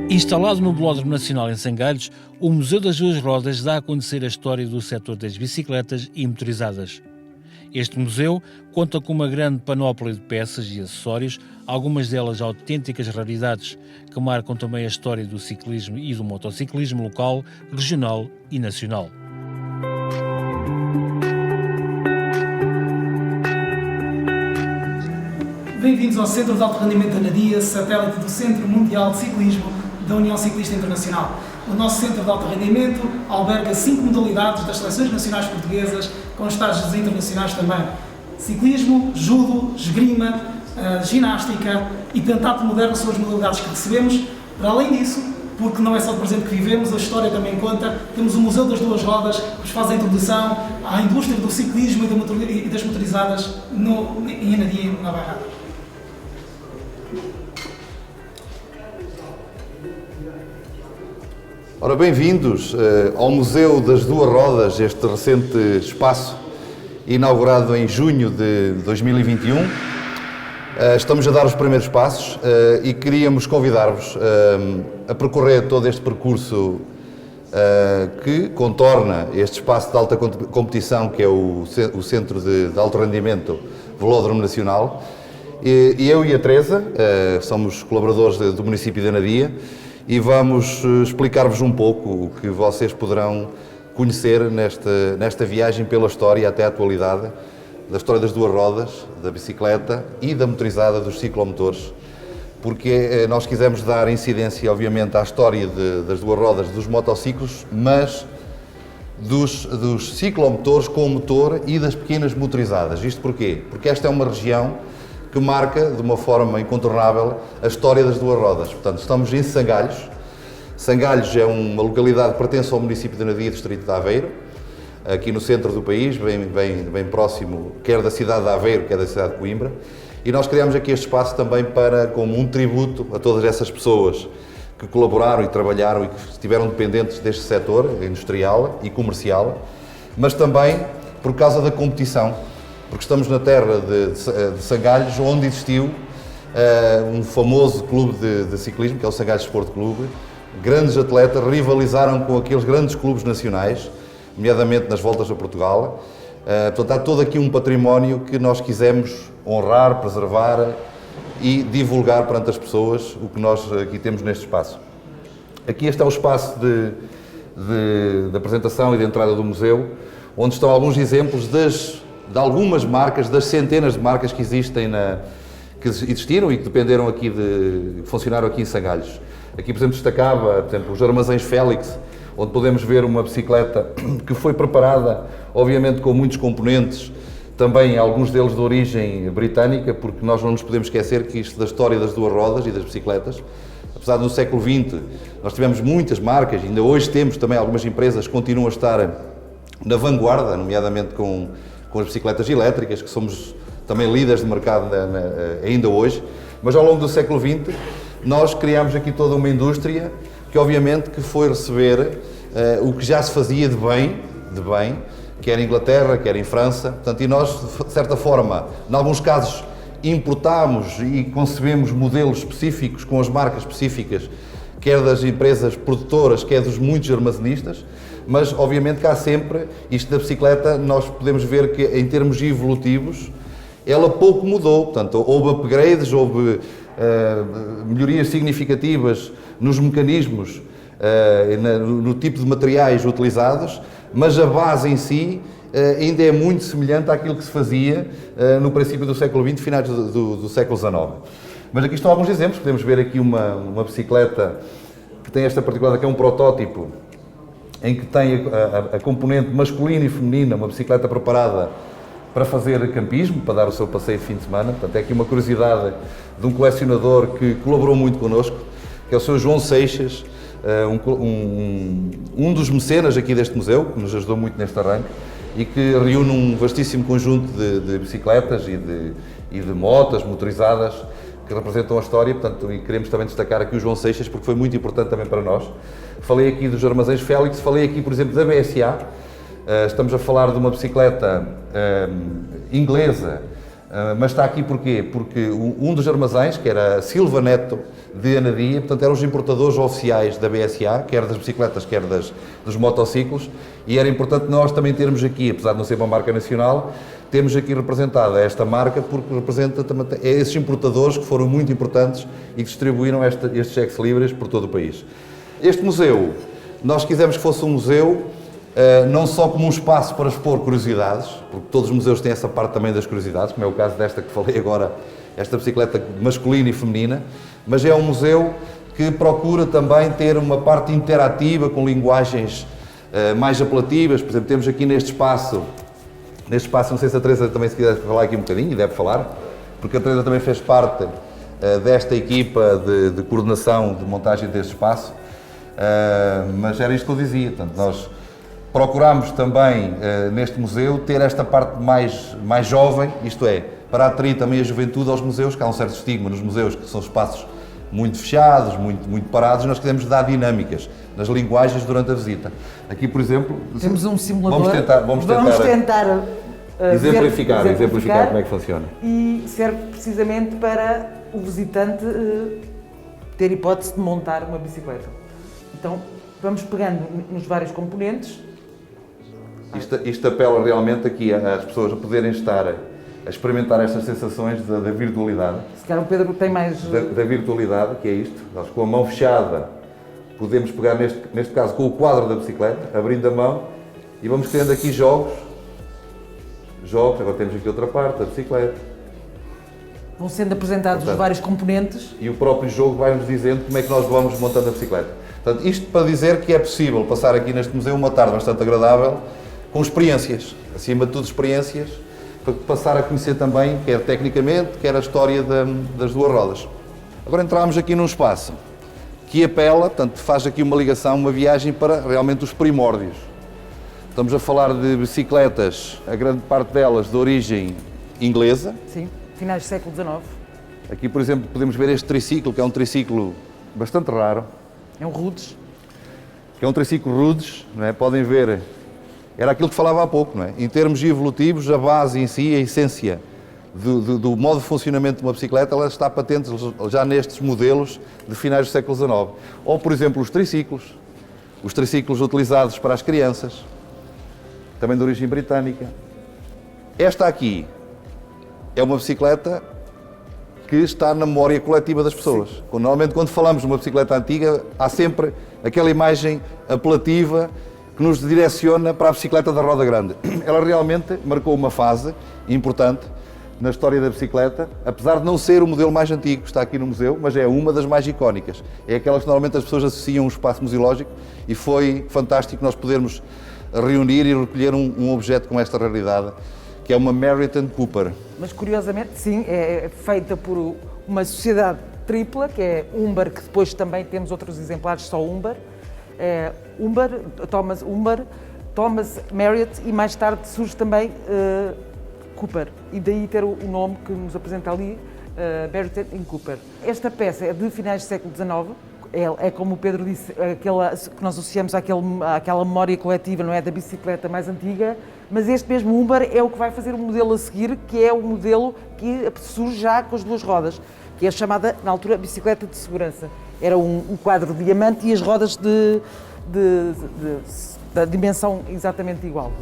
Instalado no Velódromo Nacional em Sangalhos, o Museu das Duas Rodas dá a conhecer a história do setor das bicicletas e motorizadas. Este museu conta com uma grande panóplia de peças e acessórios, algumas delas autênticas raridades, que marcam também a história do ciclismo e do motociclismo local, regional e nacional. Bem-vindos ao Centro de Alto Rendimento da Anadia, satélite do Centro Mundial de Ciclismo da União Ciclista Internacional. O nosso Centro de Alto Rendimento alberga 5 modalidades das seleções nacionais portuguesas, com estágios internacionais também. Ciclismo, judo, esgrima, ginástica e pentatlo moderno são as modalidades que recebemos. Para além disso, porque não é só de presente que vivemos, a história também conta, temos o Museu das Duas Rodas, que nos faz a introdução à indústria do ciclismo e das motorizadas em Anadia, na Bairrada. Ora, bem-vindos ao Museu das Duas Rodas, este recente espaço inaugurado em junho de 2021. Estamos a dar os primeiros passos e queríamos convidar-vos a percorrer todo este percurso que contorna este espaço de alta competição, que é o Centro de Alto Rendimento Velódromo Nacional. E eu e a Teresa somos colaboradores do município de Anadia, e vamos explicar-vos um pouco o que vocês poderão conhecer nesta viagem pela história até à atualidade, da história das duas rodas, da bicicleta e da motorizada, dos ciclomotores, porque nós quisemos dar incidência, obviamente, à história das duas rodas, dos motociclos, mas dos ciclomotores com motor e das pequenas motorizadas. Isto porquê? Porque esta é uma região que marca, de uma forma incontornável, a história das duas rodas. Portanto, estamos em Sangalhos. Sangalhos é uma localidade que pertence ao município de Anadia, distrito de Aveiro, aqui no centro do país, bem próximo, quer da cidade de Aveiro, quer da cidade de Coimbra. E nós criamos aqui este espaço também como um tributo a todas essas pessoas que colaboraram e trabalharam e que estiveram dependentes deste setor industrial e comercial, mas também por causa da competição, porque estamos na terra de Sangalhos, onde existiu um famoso clube de ciclismo, que é o Sangalhos Sport Clube. Grandes atletas rivalizaram com aqueles grandes clubes nacionais, nomeadamente nas voltas a Portugal. Portanto, há todo aqui um património que nós quisemos honrar, preservar e divulgar perante as pessoas, o que nós aqui temos neste espaço. Aqui este é o espaço de apresentação e de entrada do museu, onde estão alguns exemplos de algumas marcas, das centenas de marcas que existiram e que dependeram aqui que funcionaram aqui em Sangalhos. Aqui, por exemplo, destacava, os armazéns Félix, onde podemos ver uma bicicleta que foi preparada, obviamente, com muitos componentes, também alguns deles de origem britânica, porque nós não nos podemos esquecer que isto da história das duas rodas e das bicicletas, apesar de no século XX nós tivemos muitas marcas, ainda hoje temos também algumas empresas que continuam a estar na vanguarda, nomeadamente com as bicicletas elétricas, que somos também líderes de mercado ainda hoje, mas ao longo do século XX nós criámos aqui toda uma indústria que obviamente que foi receber o que já se fazia de bem, quer em Inglaterra, quer em França, portanto, e nós, de certa forma, em alguns casos, importámos e concebemos modelos específicos com as marcas específicas, quer das empresas produtoras, quer dos muitos armazenistas, mas obviamente que há sempre, isto da bicicleta, nós podemos ver que em termos evolutivos, ela pouco mudou, portanto, houve upgrades, houve melhorias significativas nos mecanismos, no tipo de materiais utilizados, mas a base em si ainda é muito semelhante àquilo que se fazia no princípio do século XX, finais do século XIX. Mas aqui estão alguns exemplos, podemos ver aqui uma bicicleta que tem esta particularidade, que é um protótipo, em que tem a componente masculina e feminina, uma bicicleta preparada para fazer campismo, para dar o seu passeio de fim de semana. Portanto, é aqui uma curiosidade de um colecionador que colaborou muito connosco, que é o Sr. João Seixas, um dos mecenas aqui deste museu, que nos ajudou muito neste arranque e que reúne um vastíssimo conjunto de bicicletas e de motas motorizadas que representam a história, portanto, e queremos também destacar aqui o João Seixas, porque foi muito importante também para nós. Falei aqui dos armazéns Félix, falei aqui, por exemplo, da BSA. Estamos a falar de uma bicicleta inglesa, Mas está aqui porquê? Porque um dos armazéns, que era a Silva Neto de Anadia, portanto eram os importadores oficiais da BSA, quer das bicicletas, quer dos motociclos, e era importante nós também termos aqui, apesar de não ser uma marca nacional, temos aqui representada esta marca porque representa também esses importadores que foram muito importantes e que distribuíram estes cheques livres por todo o país. Este museu, nós quisemos que fosse um museu não só como um espaço para expor curiosidades, porque todos os museus têm essa parte também das curiosidades, como é o caso desta que falei agora, esta bicicleta masculina e feminina, mas é um museu que procura também ter uma parte interativa, com linguagens mais apelativas. Por exemplo, temos aqui neste espaço, não sei se a Teresa também se quiser falar aqui um bocadinho, e deve falar, porque a Teresa também fez parte desta equipa de coordenação, de montagem deste espaço, mas era isto que eu dizia, portanto, nós procurámos também, neste museu, ter esta parte mais jovem, isto é, para atrair também a juventude aos museus, que há um certo estigma nos museus, que são espaços muito fechados, muito parados, e nós queremos dar dinâmicas nas linguagens durante a visita. Aqui, por exemplo... Temos um simulador. Vamos tentar exemplificar como é que funciona. E serve precisamente para o visitante ter hipótese de montar uma bicicleta. Então, vamos pegando nos vários componentes. Isto apela realmente aqui às pessoas a poderem estar a experimentar estas sensações da virtualidade. Se calhar o Pedro tem mais... Da virtualidade, que é isto. Nós com a mão fechada podemos pegar, neste caso, com o quadro da bicicleta, abrindo a mão, e vamos criando aqui jogos. Agora temos aqui outra parte, da bicicleta. Vão sendo apresentados os vários componentes. E o próprio jogo vai-nos dizendo como é que nós vamos montando a bicicleta. Portanto, isto para dizer que é possível passar aqui neste museu uma tarde bastante agradável, com experiências, acima de tudo experiências, para passar a conhecer também, quer tecnicamente, quer a história das duas rodas. Agora entramos aqui num espaço que apela, portanto faz aqui uma ligação, uma viagem para realmente os primórdios. Estamos a falar de bicicletas, a grande parte delas de origem inglesa. Sim, finais do século XIX. Aqui, por exemplo, podemos ver este triciclo, que é um triciclo bastante raro. É um Rhodes. Que é um triciclo Rhodes, não é? Podem ver, era aquilo que falava há pouco, não é? Em termos evolutivos, a base em si, a essência do modo de funcionamento de uma bicicleta, ela está patente já nestes modelos de finais do século XIX. Ou, por exemplo, os triciclos utilizados para as crianças, também de origem britânica. Esta aqui é uma bicicleta que está na memória coletiva das pessoas. Normalmente, quando falamos de uma bicicleta antiga, há sempre aquela imagem apelativa que nos direciona para a bicicleta da roda grande. Ela realmente marcou uma fase importante na história da bicicleta, apesar de não ser o modelo mais antigo que está aqui no museu, mas é uma das mais icónicas. É aquelas que normalmente as pessoas associam a um espaço museológico, e foi fantástico nós podermos reunir e recolher um objeto com esta raridade, que é uma Meriton Cooper. Mas curiosamente, sim, é feita por uma sociedade tripla, que é Humber, que depois também temos outros exemplares, só Humber. Thomas Marriott, e mais tarde surge também Cooper. E daí ter o nome que nos apresenta ali, Meriton Cooper. Esta peça é de finais do século XIX. É como o Pedro disse, aquela que nós associamos àquela memória coletiva, não é, da bicicleta mais antiga, mas este mesmo Humber é o que vai fazer o modelo a seguir, que é o modelo que surge já com as duas rodas, que é chamada, na altura, bicicleta de segurança. Era um quadro de diamante e as rodas da dimensão exatamente igual.